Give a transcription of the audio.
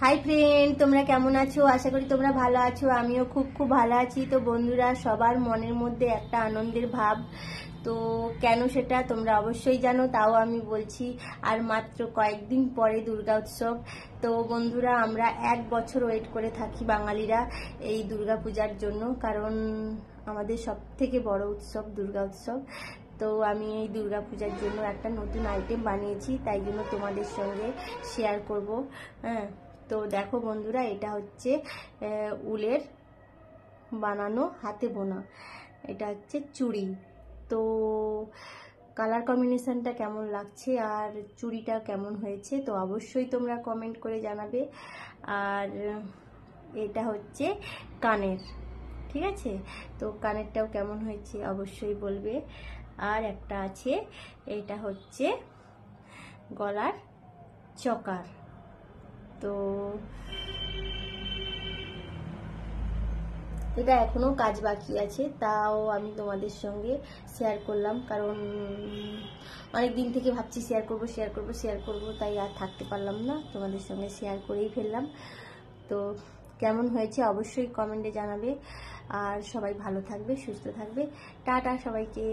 Hi friend, তোমরা কেমন আছো? আশা করি তোমরা ভালো আছো। আমিও খুব খুব ভালো আছি। তো বন্ধুরা, সবার মনের মধ্যে একটা আনন্দের ভাব। তো কেন সেটা তোমরা অবশ্যই জানো, তাও আমি বলছি। আর মাত্র কয়েকদিন পরে দুর্গা উৎসব। তো বন্ধুরা, আমরা 1 বছর ওয়েট করে থাকি বাঙালিরা এই দুর্গা পূজার জন্য, কারণ আমাদের সব থেকে বড় উৎসব দুর্গা উৎসব। তো আমি এই দুর্গা পূজার জন্য একটা নতুন আইটেম বানিয়েছি, তাই জন্য তোমাদের সঙ্গে শেয়ার করব। হ্যাঁ, তো দেখো বন্ধুরা, এটা হচ্ছে উলের বানানো, হাতে বোনা। এটা হচ্ছে চুড়ি। তো কালার কম্বিনেশনটা কেমন লাগছে আর চুড়িটা কেমন হয়েছে তো অবশ্যই তোমরা কমেন্ট করে জানাবে। আর এটা হচ্ছে কানের, ঠিক আছে? তো কানেরটাও কেমন হয়েছে অবশ্যই বলবে। আর একটা আছে, এটা হচ্ছে গলার চকার। তো এটা এখনো কাজ বাকি আছে, তাও আমি তোমাদের সঙ্গে শেয়ার করলাম, কারণ অনেক দিন থেকে ভাবছি শেয়ার করব শেয়ার করব শেয়ার করব, তাই আর থাকতে পারলাম না, তোমাদের সঙ্গে শেয়ার করেই ফেললাম। তো কেমন হয়েছে অবশ্যই কমেন্টে জানাবে। আর সবাই ভালো থাকবে, সুস্থ থাকবে। টাটা সবাইকে।